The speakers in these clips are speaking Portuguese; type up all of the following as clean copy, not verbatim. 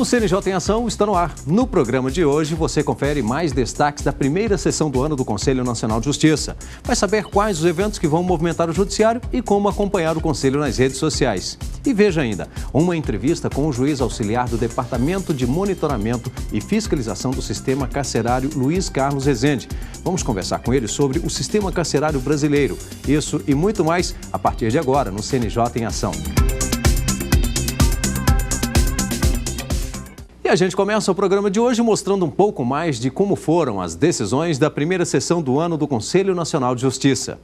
O CNJ em Ação está no ar. No programa de hoje, você confere mais destaques da primeira sessão do ano do Conselho Nacional de Justiça. Vai saber quais os eventos que vão movimentar o Judiciário e como acompanhar o Conselho nas redes sociais. E veja ainda, uma entrevista com o juiz auxiliar do Departamento de Monitoramento e Fiscalização do Sistema Carcerário, Luiz Carlos Rezende. Vamos conversar com ele sobre o sistema carcerário brasileiro. Isso e muito mais a partir de agora no CNJ em Ação. E a gente começa o programa de hoje mostrando um pouco mais de como foram as decisões da primeira sessão do ano do Conselho Nacional de Justiça.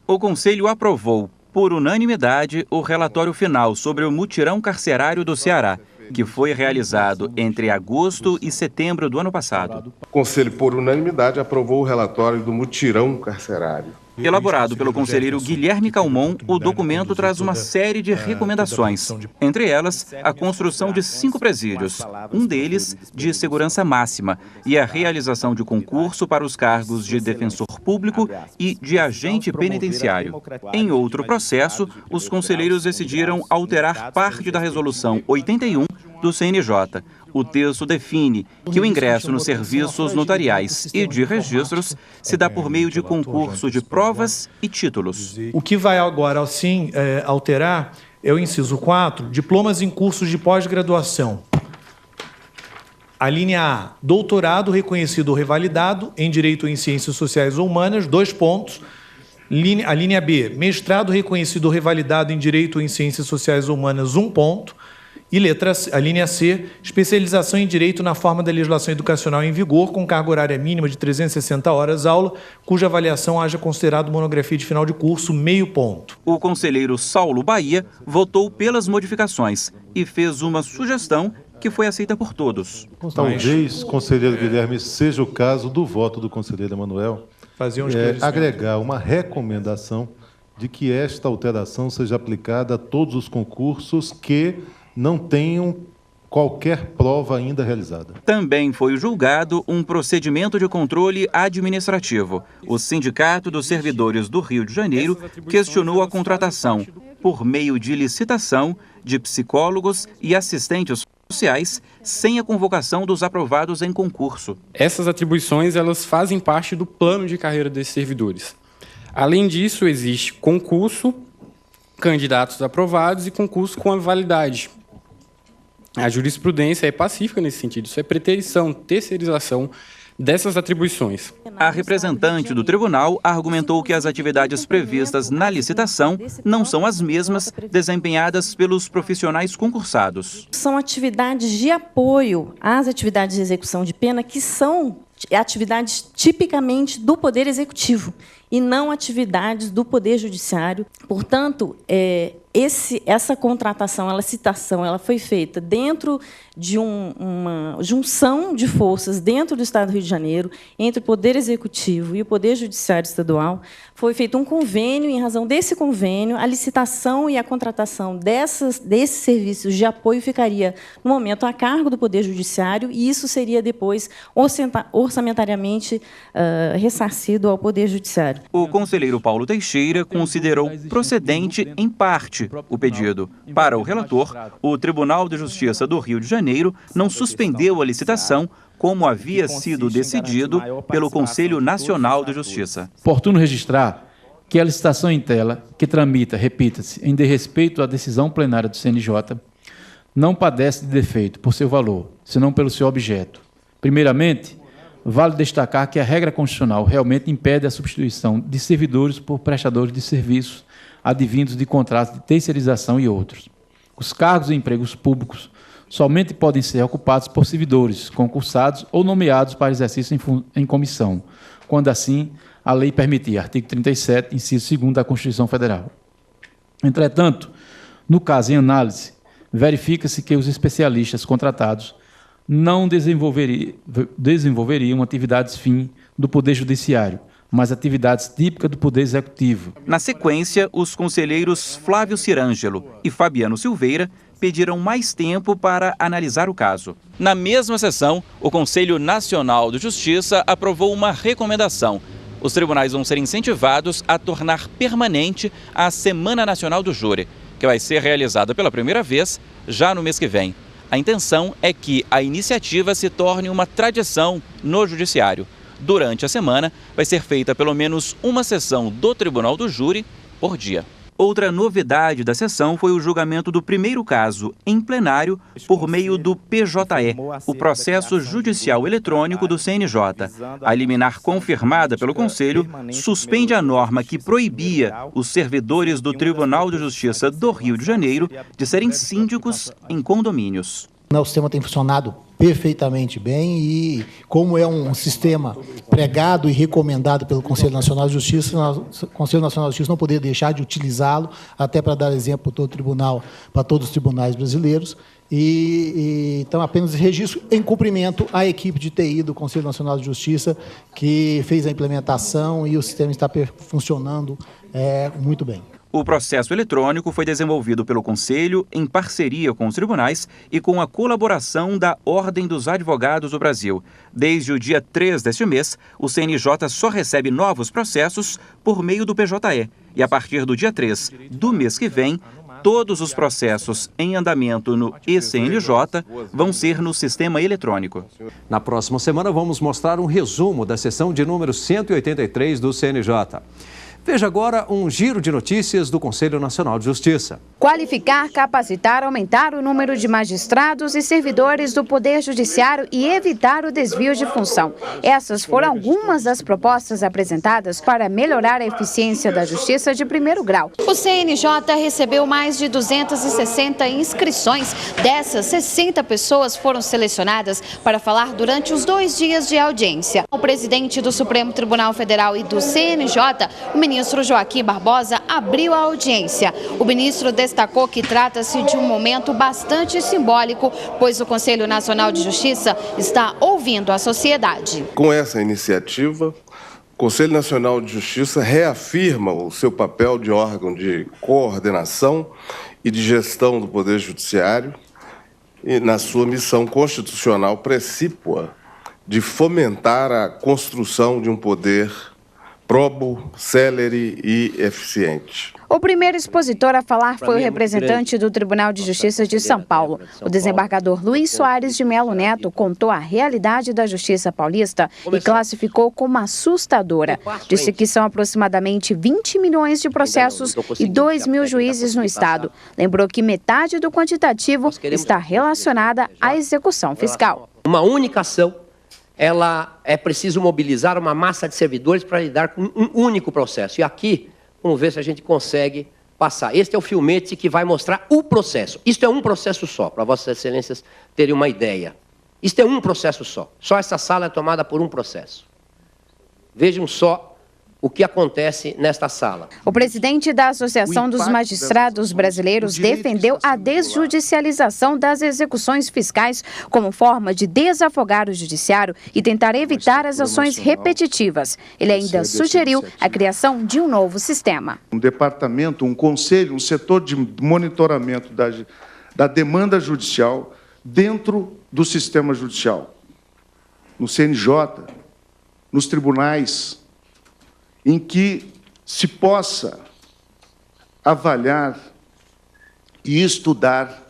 O Conselho aprovou, por unanimidade, o relatório final sobre o mutirão carcerário do Ceará, que foi realizado entre agosto e setembro do ano passado. O Conselho, por unanimidade, aprovou o relatório do mutirão carcerário. Elaborado pelo conselheiro Guilherme Calmon, o documento traz uma série de recomendações. Entre elas, a construção de 5 presídios, um deles de segurança máxima, e a realização de concurso para os cargos de defensor público e de agente penitenciário. Em outro processo, os conselheiros decidiram alterar parte da Resolução 81 do CNJ. O texto define que o ingresso nos serviços notariais e de registros se dá por meio de concurso de provas e títulos. O que vai agora, sim, alterar é o inciso 4, diplomas em cursos de pós-graduação. A linha A, doutorado reconhecido ou revalidado em Direito em Ciências Sociais ou Humanas, 2 pontos. A linha B, mestrado reconhecido ou revalidado em Direito em Ciências Sociais ou Humanas, 1 ponto. E a linha C, especialização em Direito na forma da legislação educacional em vigor, com carga horária mínima de 360 horas aula, cuja avaliação haja considerado monografia de final de curso, meio ponto. O conselheiro Saulo Bahia votou pelas modificações e fez uma sugestão que foi aceita por todos. Talvez, conselheiro Guilherme, seja o caso do voto do conselheiro Emanuel, agregar uma recomendação de que esta alteração seja aplicada a todos os concursos que não tenham qualquer prova ainda realizada. Também foi julgado um procedimento de controle administrativo. O Sindicato dos Servidores do Rio de Janeiro questionou a contratação, por meio de licitação, de psicólogos e assistentes sociais, sem a convocação dos aprovados em concurso. Essas atribuições, elas fazem parte do plano de carreira desses servidores. Além disso, existe concurso, candidatos aprovados e concurso com a validade. A jurisprudência é pacífica nesse sentido, isso é preterição, terceirização dessas atribuições. A representante do tribunal argumentou que as atividades previstas na licitação não são as mesmas desempenhadas pelos profissionais concursados. São atividades de apoio às atividades de execução de pena que são atividades tipicamente do Poder Executivo e não atividades do Poder Judiciário. Portanto, essa contratação, a licitação, ela foi feita dentro de uma junção de forças dentro do Estado do Rio de Janeiro, entre o Poder Executivo e o Poder Judiciário Estadual. Foi feito um convênio, em razão desse convênio, a licitação e a contratação desses serviços de apoio ficaria, no momento, a cargo do Poder Judiciário, e isso seria depois orçamentariamente ressarcido ao Poder Judiciário. O conselheiro Paulo Teixeira considerou procedente, em parte, o pedido. Para o relator, o Tribunal de Justiça do Rio de Janeiro não suspendeu a licitação, como havia sido decidido pelo Conselho Nacional de Justiça. Oportuno registrar que a licitação em tela, que tramita, repita-se, em desrespeito à decisão plenária do CNJ, não padece de defeito por seu valor, senão pelo seu objeto. Primeiramente, vale destacar que a regra constitucional realmente impede a substituição de servidores por prestadores de serviços advindos de contratos de terceirização e outros. Os cargos e empregos públicos somente podem ser ocupados por servidores concursados ou nomeados para exercício em comissão, quando assim a lei permitir, artigo 37, inciso 2º da Constituição Federal. Entretanto, no caso em análise, verifica-se que os especialistas contratados não desenvolveriam atividades fim do Poder Judiciário, mas atividades típicas do Poder Executivo. Na sequência, os conselheiros Flávio Cirângelo e Fabiano Silveira pediram mais tempo para analisar o caso. Na mesma sessão, o Conselho Nacional de Justiça aprovou uma recomendação. Os tribunais vão ser incentivados a tornar permanente a Semana Nacional do Júri, que vai ser realizada pela primeira vez já no mês que vem. A intenção é que a iniciativa se torne uma tradição no Judiciário. Durante a semana, vai ser feita pelo menos uma sessão do Tribunal do Júri por dia. Outra novidade da sessão foi o julgamento do primeiro caso em plenário por meio do PJE, o processo judicial eletrônico do CNJ. A liminar confirmada pelo Conselho suspende a norma que proibia os servidores do Tribunal de Justiça do Rio de Janeiro de serem síndicos em condomínios. O sistema tem funcionado perfeitamente bem e, como é um sistema pregado e recomendado pelo Conselho Nacional de Justiça, o Conselho Nacional de Justiça não poderia deixar de utilizá-lo, até para dar exemplo para todo tribunal, para todos os tribunais brasileiros. Então, apenas registro em cumprimento à equipe de TI do Conselho Nacional de Justiça, que fez a implementação e o sistema está funcionando muito bem. O processo eletrônico foi desenvolvido pelo Conselho em parceria com os tribunais e com a colaboração da Ordem dos Advogados do Brasil. Desde o dia 3 deste mês, o CNJ só recebe novos processos por meio do PJE. E a partir do dia 3 do mês que vem, todos os processos em andamento no ECNJ vão ser no sistema eletrônico. Na próxima semana, vamos mostrar um resumo da sessão de número 183 do CNJ. Veja agora um giro de notícias do Conselho Nacional de Justiça. Qualificar, capacitar, aumentar o número de magistrados e servidores do Poder Judiciário e evitar o desvio de função. Essas foram algumas das propostas apresentadas para melhorar a eficiência da Justiça de primeiro grau. O CNJ recebeu mais de 260 inscrições. Dessas, 60 pessoas foram selecionadas para falar durante os 2 dias de audiência. O presidente do Supremo Tribunal Federal e do CNJ, o ministro Joaquim Barbosa, abriu a audiência. O ministro destacou que trata-se de um momento bastante simbólico, pois o Conselho Nacional de Justiça está ouvindo a sociedade. Com essa iniciativa, o Conselho Nacional de Justiça reafirma o seu papel de órgão de coordenação e de gestão do Poder Judiciário e na sua missão constitucional precípua de fomentar a construção de um poder probo, célere e eficiente. O primeiro expositor a falar foi o representante do Tribunal de Justiça de São Paulo. O desembargador Luiz Soares de Melo Neto contou a realidade da Justiça paulista e classificou como assustadora. Disse que são aproximadamente 20 milhões de processos e 2 mil juízes no estado. Lembrou que metade do quantitativo está relacionada à execução fiscal. Uma única ação, ela é preciso mobilizar uma massa de servidores para lidar com um único processo. E aqui, vamos ver se a gente consegue passar. Este é o filmete que vai mostrar o processo. Isto é um processo só, para Vossas Excelências terem uma ideia. Isto é um processo só. Só essa sala é tomada por um processo. Vejam só o que acontece nesta sala. O presidente da Associação dos Magistrados Brasileiros defendeu a desjudicialização das execuções fiscais como forma de desafogar o judiciário e tentar evitar as ações repetitivas. Ele ainda sugeriu a criação de um novo sistema. Um departamento, um conselho, um setor de monitoramento da demanda judicial dentro do sistema judicial, no CNJ, nos tribunais, em que se possa avaliar e estudar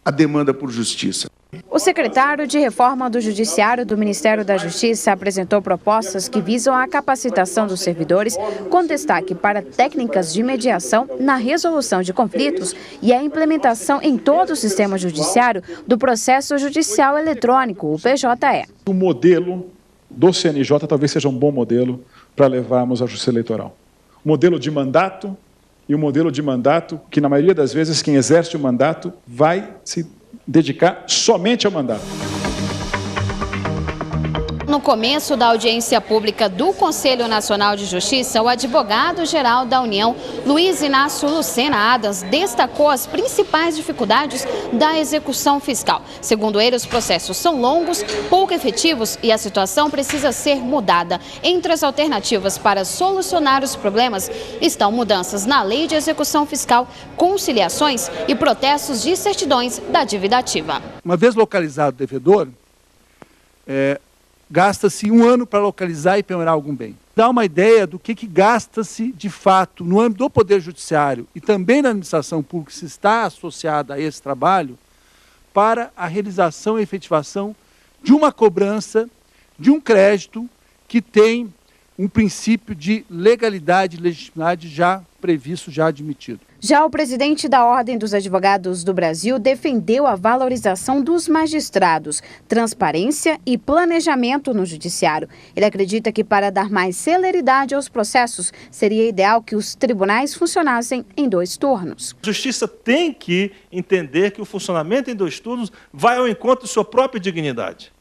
a demanda por justiça. O secretário de Reforma do Judiciário do Ministério da Justiça apresentou propostas que visam a capacitação dos servidores, com destaque para técnicas de mediação na resolução de conflitos e a implementação em todo o sistema judiciário do processo judicial eletrônico, o PJE. O modelo do CNJ talvez seja um bom modelo para levarmos a justiça eleitoral. O modelo de mandato e o modelo de mandato que, na maioria das vezes, quem exerce o mandato vai se dedicar somente ao mandato. No começo da audiência pública do Conselho Nacional de Justiça, o advogado-geral da União, Luiz Inácio Lucena Adams, destacou as principais dificuldades da execução fiscal. Segundo ele, os processos são longos, pouco efetivos e a situação precisa ser mudada. Entre as alternativas para solucionar os problemas estão mudanças na Lei de Execução Fiscal, conciliações e protestos de certidões da dívida ativa. Uma vez localizado o devedor, gasta-se 1 ano para localizar e penhorar algum bem. Dá uma ideia do que gasta-se de fato no âmbito do Poder Judiciário e também na administração pública, se está associada a esse trabalho, para a realização e efetivação de uma cobrança, de um crédito que tem um princípio de legalidade e legitimidade já previsto, já admitido. Já o presidente da Ordem dos Advogados do Brasil defendeu a valorização dos magistrados, transparência e planejamento no judiciário. Ele acredita que para dar mais celeridade aos processos, seria ideal que os tribunais funcionassem em 2 turnos. A Justiça tem que entender que o funcionamento em 2 turnos vai ao encontro de sua própria dignidade.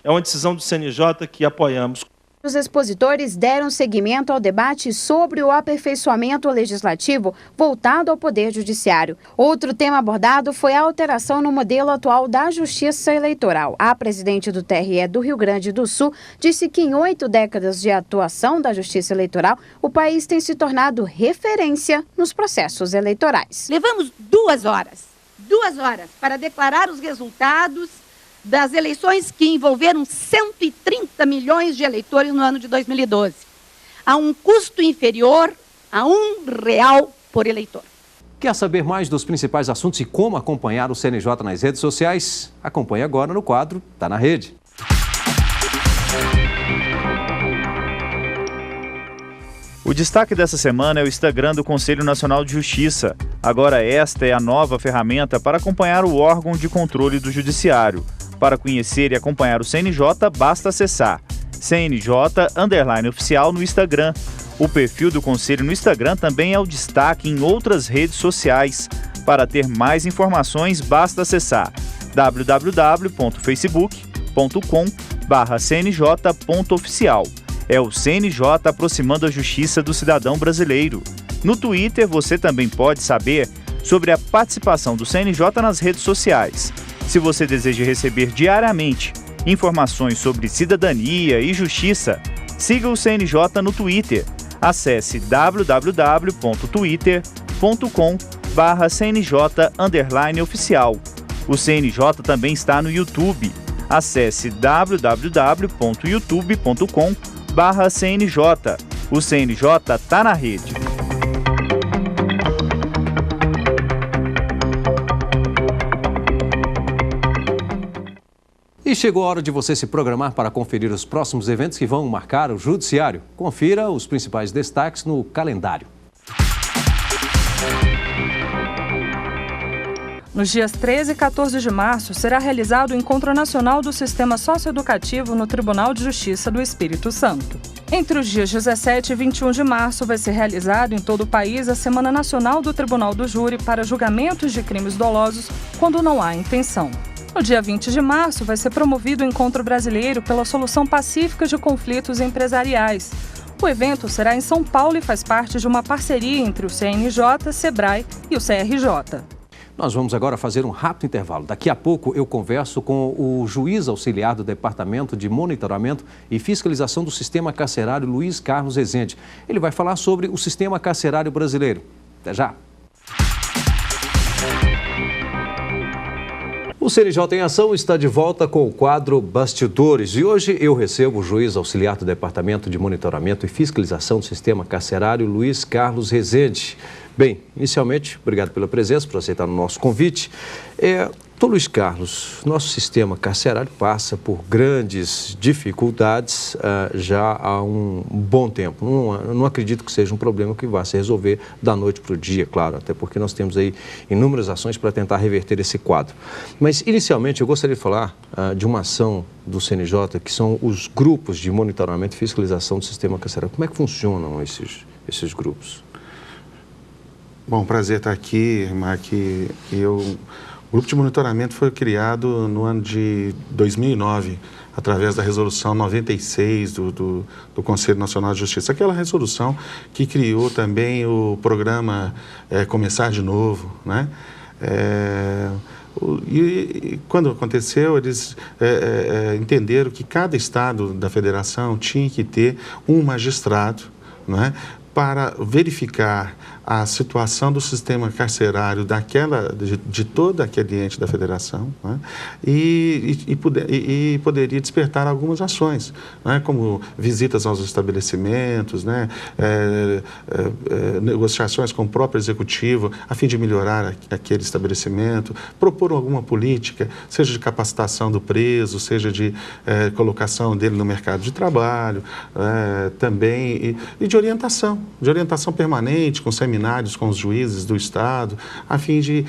É uma decisão do CNJ que apoiamos. Os expositores deram seguimento ao debate sobre o aperfeiçoamento legislativo voltado ao Poder Judiciário. Outro tema abordado foi a alteração no modelo atual da Justiça Eleitoral. A presidente do TRE do Rio Grande do Sul disse que em 8 décadas de atuação da Justiça Eleitoral, o país tem se tornado referência nos processos eleitorais. Levamos 2 horas para declarar os resultados das eleições que envolveram 130 milhões de eleitores no ano de 2012, a um custo inferior a R$1 por eleitor. Quer saber mais dos principais assuntos e como acompanhar o CNJ nas redes sociais? Acompanhe agora no quadro Tá na Rede. O destaque dessa semana é o Instagram do Conselho Nacional de Justiça. Agora esta é a nova ferramenta para acompanhar o órgão de controle do Judiciário. Para conhecer e acompanhar o CNJ, basta acessar CNJ_oficial no Instagram. O perfil do Conselho no Instagram também é o destaque em outras redes sociais. Para ter mais informações, basta acessar www.facebook.com/cnj.oficial. É o CNJ aproximando a justiça do cidadão brasileiro. No Twitter, você também pode saber sobre a participação do CNJ nas redes sociais. Se você deseja receber diariamente informações sobre cidadania e justiça, siga o CNJ no Twitter. Acesse www.twitter.com/CNJ_oficial. O CNJ também está no YouTube. Acesse www.youtube.com/CNJ. O CNJ tá na rede. E chegou a hora de você se programar para conferir os próximos eventos que vão marcar o Judiciário. Confira os principais destaques no calendário. Nos dias 13 e 14 de março, será realizado o Encontro Nacional do Sistema Socioeducativo no Tribunal de Justiça do Espírito Santo. Entre os dias 17 e 21 de março, vai ser realizado em todo o país a Semana Nacional do Tribunal do Júri para julgamentos de crimes dolosos quando não há intenção. No dia 20 de março, vai ser promovido o Encontro Brasileiro pela Solução Pacífica de Conflitos Empresariais. O evento será em São Paulo e faz parte de uma parceria entre o CNJ, SEBRAE e o CRJ. Nós vamos agora fazer um rápido intervalo. Daqui a pouco eu converso com o juiz auxiliar do Departamento de Monitoramento e Fiscalização do Sistema Carcerário, Luiz Carlos Rezende. Ele vai falar sobre o sistema carcerário brasileiro. Até já! O CNJ em Ação está de volta com o quadro Bastidores e hoje eu recebo o juiz auxiliar do Departamento de Monitoramento e Fiscalização do Sistema Carcerário, Luiz Carlos Rezende. Bem, inicialmente, obrigado pela presença, por aceitar o nosso convite. Doutor Luiz Carlos, nosso sistema carcerário passa por grandes dificuldades já há um bom tempo. Não acredito que seja um problema que vá se resolver da noite para o dia, claro, até porque nós temos aí inúmeras ações para tentar reverter esse quadro. Mas, inicialmente, eu gostaria de falar de uma ação do CNJ, que são os grupos de monitoramento e fiscalização do sistema carcerário. Como é que funcionam esses grupos? Bom, prazer estar aqui, Mark. O grupo de monitoramento foi criado no ano de 2009, através da resolução 96 do Conselho Nacional de Justiça. Aquela resolução que criou também o programa Começar de Novo, né? E quando aconteceu, eles entenderam que cada estado da federação tinha que ter um magistrado, né, para verificar a situação do sistema carcerário de todo aquele ente da federação, né? e poderia despertar algumas ações, né? Como visitas aos estabelecimentos, né? Negociações com o próprio executivo a fim de melhorar aquele estabelecimento, propor alguma política, seja de capacitação do preso, seja de colocação dele no mercado de trabalho, também, e de orientação permanente, com seminários com os juízes do Estado, a fim de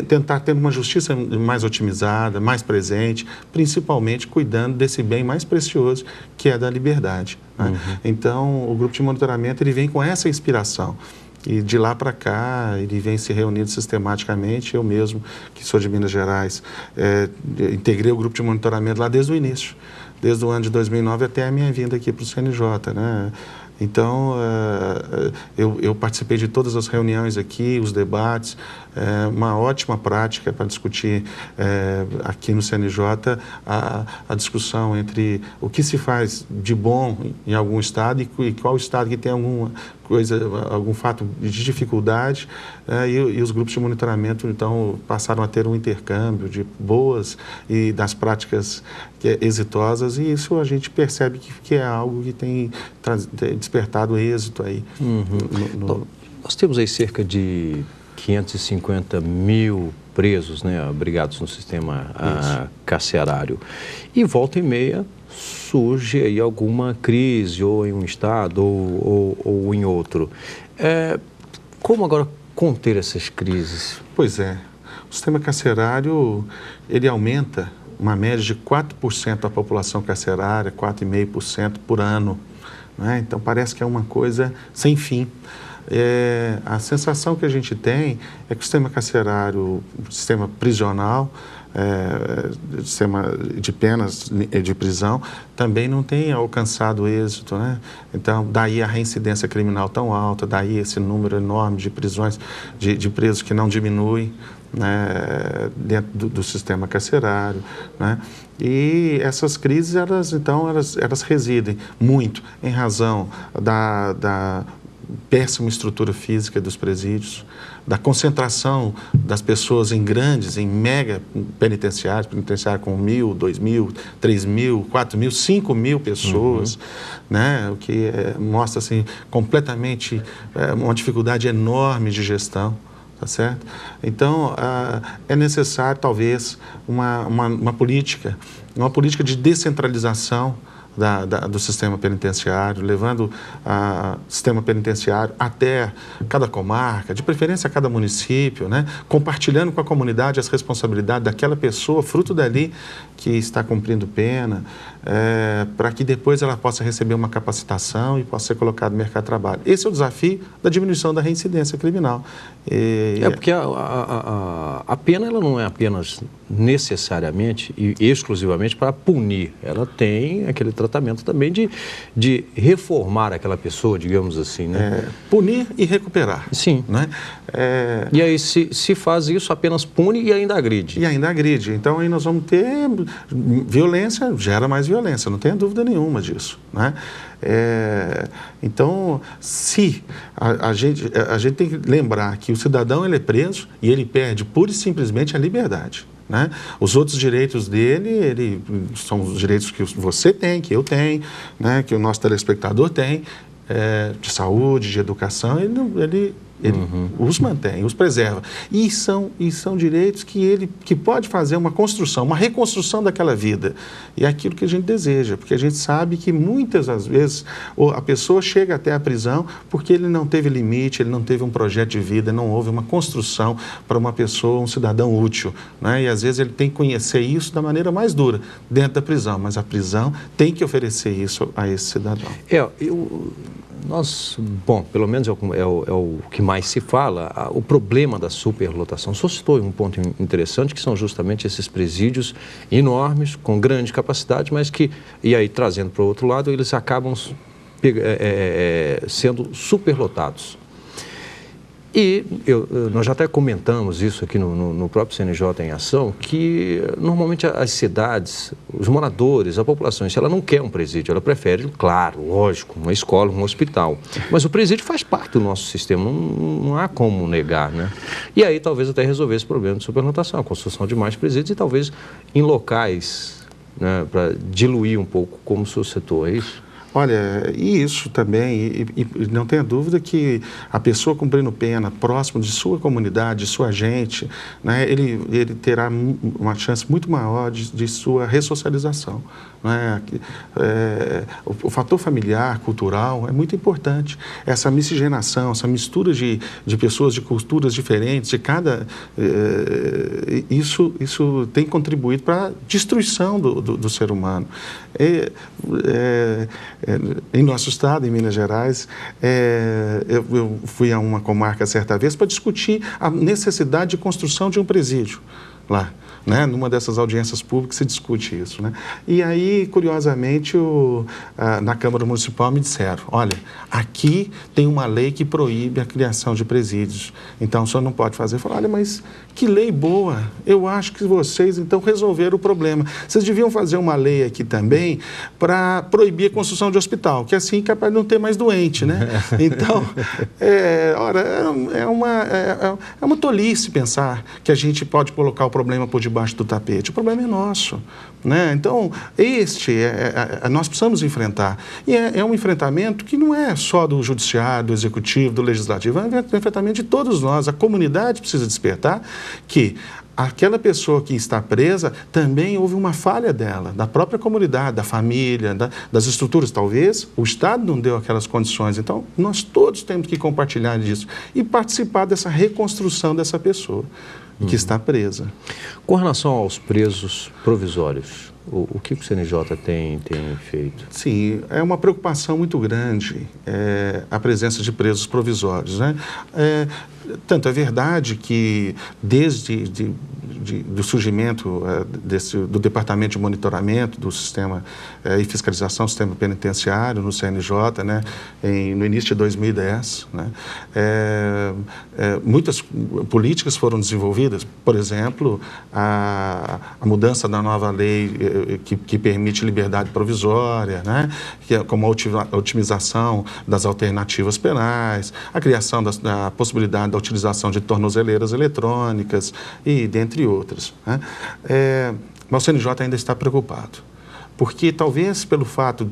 tentar ter uma justiça mais otimizada, mais presente, principalmente cuidando desse bem mais precioso, que é da liberdade, né? Então, o grupo de monitoramento ele vem com essa inspiração. E de lá para cá, ele vem se reunindo sistematicamente. Eu mesmo, que sou de Minas Gerais, integrei o grupo de monitoramento lá desde o início, desde o ano de 2009 até a minha vinda aqui para o CNJ, né? Então, eu participei de todas as reuniões aqui, os debates, uma ótima prática para discutir aqui no CNJ a discussão entre o que se faz de bom em algum estado e qual estado que tem alguma coisa, algum fato de dificuldade, e os grupos de monitoramento, então, passaram a ter um intercâmbio de boas e das práticas exitosas, e isso a gente percebe que é algo que tem despertado êxito aí. Nós temos aí cerca de 550 mil presos, né, abrigados no sistema carcerário. E volta e meia surge aí alguma crise, ou em um estado, ou em outro. Como agora conter essas crises? Pois é. O sistema carcerário, ele aumenta uma média de 4% da população carcerária, 4,5% por ano, né? Então, parece que é uma coisa sem fim. A sensação que a gente tem é que o sistema carcerário, o sistema prisional, o sistema de penas de prisão, também não tem alcançado êxito, né? Então, daí a reincidência criminal tão alta, daí esse número enorme de prisões, de presos que não diminui, né, dentro do sistema carcerário, né? E essas crises, elas residem muito em razão da péssima estrutura física dos presídios, da concentração das pessoas em mega penitenciários com 1.000, 2.000, 3.000, 4.000, 5.000 pessoas, né? O que mostra assim, completamente uma dificuldade enorme de gestão. Tá certo? Então, é necessário, talvez, uma política de descentralização do sistema penitenciário, levando o sistema penitenciário até cada comarca, de preferência a cada município, né? Compartilhando com a comunidade as responsabilidades daquela pessoa, fruto dali que está cumprindo pena, para que depois ela possa receber uma capacitação e possa ser colocada no mercado de trabalho. Esse é o desafio da diminuição da reincidência criminal. Porque a pena ela não é apenas necessariamente e exclusivamente para punir, ela tem aquele tratamento também de reformar aquela pessoa, digamos assim, né? Punir e recuperar. Sim. Né? E aí, se faz isso, apenas pune e ainda agride. E ainda agride. Então, aí nós vamos ter violência, gera mais violência, não tenha dúvida nenhuma disso, né? Então, se a gente tem que lembrar que o cidadão ele é preso e ele perde pura e simplesmente a liberdade, né? Os outros direitos dele são os direitos que você tem, que eu tenho, né? Que o nosso telespectador tem, de saúde, de educação, ele os mantém, os preserva. E são direitos que pode fazer uma construção, uma reconstrução daquela vida. E é aquilo que a gente deseja, porque a gente sabe que muitas das vezes a pessoa chega até a prisão porque ele não teve limite, ele não teve um projeto de vida, não houve uma construção para uma pessoa, um cidadão útil, né? E às vezes ele tem que conhecer isso da maneira mais dura, dentro da prisão, mas a prisão tem que oferecer isso a esse cidadão. Bom, pelo menos é o que mais se fala, o problema da superlotação. Só citou um ponto interessante, que são justamente esses presídios enormes, com grande capacidade, mas que, e aí trazendo para o outro lado, eles acabam sendo superlotados. E nós já até comentamos isso aqui no próprio CNJ em Ação, que normalmente as cidades, os moradores, a população, se ela não quer um presídio, ela prefere, claro, lógico, uma escola, um hospital. Mas o presídio faz parte do nosso sistema, não há como negar, né? E aí talvez até resolver esse problema de superlotação, a construção de mais presídios e talvez em locais, né, para diluir um pouco como o seu setor, é isso? Olha, e isso também, e não tenha dúvida que a pessoa cumprindo pena próximo de sua comunidade, de sua gente, né, ele terá uma chance muito maior de sua ressocialização. Né? O fator familiar, cultural, é muito importante. Essa miscigenação, essa mistura de pessoas de culturas diferentes, de cada... isso tem contribuído para a destruição do ser humano. Em nosso estado, em Minas Gerais, eu fui a uma comarca certa vez para discutir a necessidade de construção de um presídio lá. Né? Numa dessas audiências públicas se discute isso. Né? E aí, curiosamente, na Câmara Municipal me disseram, olha, aqui tem uma lei que proíbe a criação de presídios, então o senhor não pode fazer. Eu falei, olha, mas que lei boa, eu acho que vocês então resolveram o problema. Vocês deviam fazer uma lei aqui também para proibir a construção de hospital, que assim é capaz de não ter mais doente, né? Então, é uma tolice pensar que a gente pode colocar o problema por debaixo do tapete. O problema é nosso, né? Então, nós precisamos enfrentar. E é um enfrentamento que não é só do judiciário, do executivo, do legislativo, é um enfrentamento de todos nós. A comunidade precisa despertar que aquela pessoa que está presa, também houve uma falha dela, da própria comunidade, da família, das estruturas. Talvez o Estado não deu aquelas condições. Então, nós todos temos que compartilhar disso e participar dessa reconstrução dessa pessoa que está presa. Com relação aos presos provisórios, o que o CNJ tem feito? Sim, é uma preocupação muito grande a presença de presos provisórios, né? Tanto é verdade que desde do surgimento do Departamento de Monitoramento do Sistema e Fiscalização do Sistema Penitenciário no CNJ, né, no início de 2010, né, muitas políticas foram desenvolvidas, por exemplo, a mudança da nova lei que permite liberdade provisória, né, como a otimização das alternativas penais, a criação da possibilidade da utilização de tornozeleiras eletrônicas e dentre outras. Né? Mas o CNJ ainda está preocupado, porque talvez pelo fato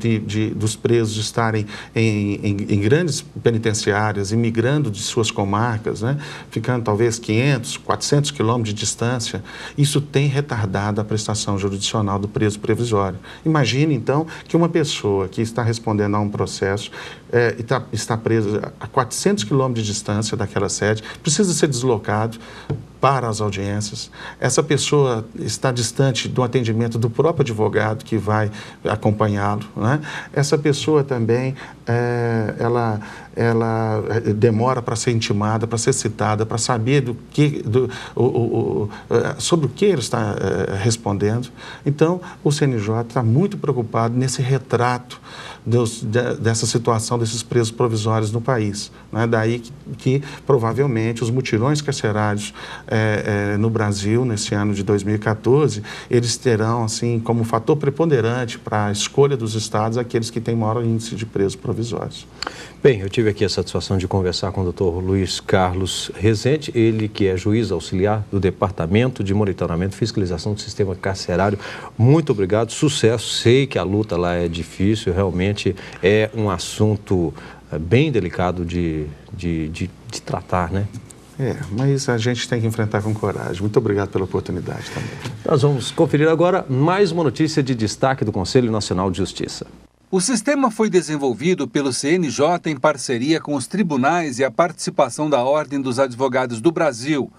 dos presos estarem em grandes penitenciárias, imigrando de suas comarcas, né, ficando talvez 500, 400 quilômetros de distância, isso tem retardado a prestação jurisdicional do preso provisório. Imagine, então, que uma pessoa que está respondendo a um processo está presa a 400 quilômetros de distância daquela sede, precisa ser deslocado para as audiências. Essa pessoa está distante do atendimento do próprio advogado que vai acompanhá-lo, né? Essa pessoa também, ela demora para ser intimada, para ser citada, para saber sobre o que ele está respondendo. Então, o CNJ está muito preocupado nesse retrato dessa situação desses presos provisórios no país. Né? Daí que provavelmente os mutirões carcerários no Brasil, nesse ano de 2014, eles terão assim, como fator preponderante para a escolha dos estados aqueles que têm maior índice de presos provisórios. Bem, eu tive aqui a satisfação de conversar com o Dr. Luiz Carlos Rezende, ele que é juiz auxiliar do Departamento de Monitoramento e Fiscalização do Sistema Carcerário. Muito obrigado, sucesso. Sei que a luta lá é difícil, realmente é um assunto bem delicado de tratar, né? Mas a gente tem que enfrentar com coragem. Muito obrigado pela oportunidade também. Nós vamos conferir agora mais uma notícia de destaque do Conselho Nacional de Justiça. O sistema foi desenvolvido pelo CNJ em parceria com os tribunais e a participação da Ordem dos Advogados do Brasil.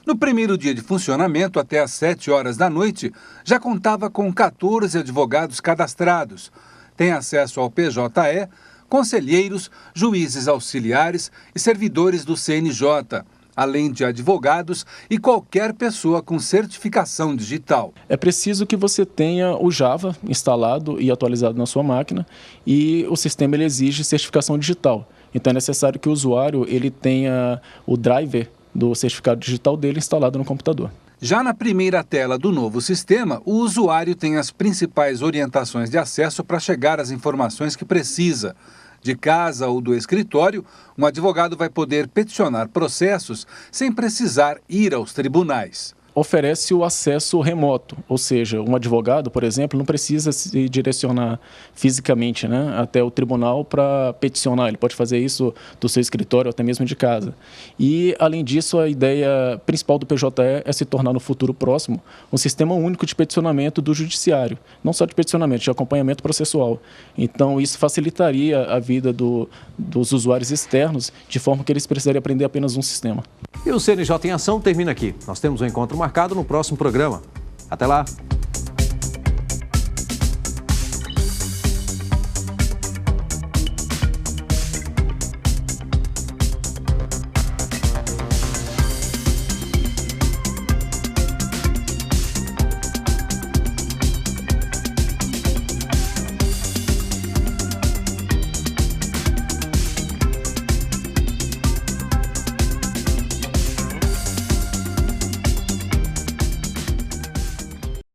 No primeiro dia de funcionamento, até às 7 horas da noite, já contava com 14 advogados cadastrados. Tem acesso ao PJE, conselheiros, juízes auxiliares e servidores do CNJ, além de advogados e qualquer pessoa com certificação digital. É preciso que você tenha o Java instalado e atualizado na sua máquina e o sistema ele exige certificação digital. Então é necessário que o usuário ele tenha o driver do certificado digital dele instalado no computador. Já na primeira tela do novo sistema, o usuário tem as principais orientações de acesso para chegar às informações que precisa. De casa ou do escritório, um advogado vai poder peticionar processos sem precisar ir aos tribunais. Oferece o acesso remoto, ou seja, um advogado, por exemplo, não precisa se direcionar fisicamente, né, até o tribunal para peticionar. Ele pode fazer isso do seu escritório ou até mesmo de casa. E, além disso, a ideia principal do PJE é se tornar no futuro próximo um sistema único de peticionamento do judiciário, não só de peticionamento, de acompanhamento processual. Então, isso facilitaria a vida dos usuários externos, de forma que eles precisariam aprender apenas um sistema. E o CNJ em Ação termina aqui. Nós temos um encontro marcado no próximo programa. Até lá!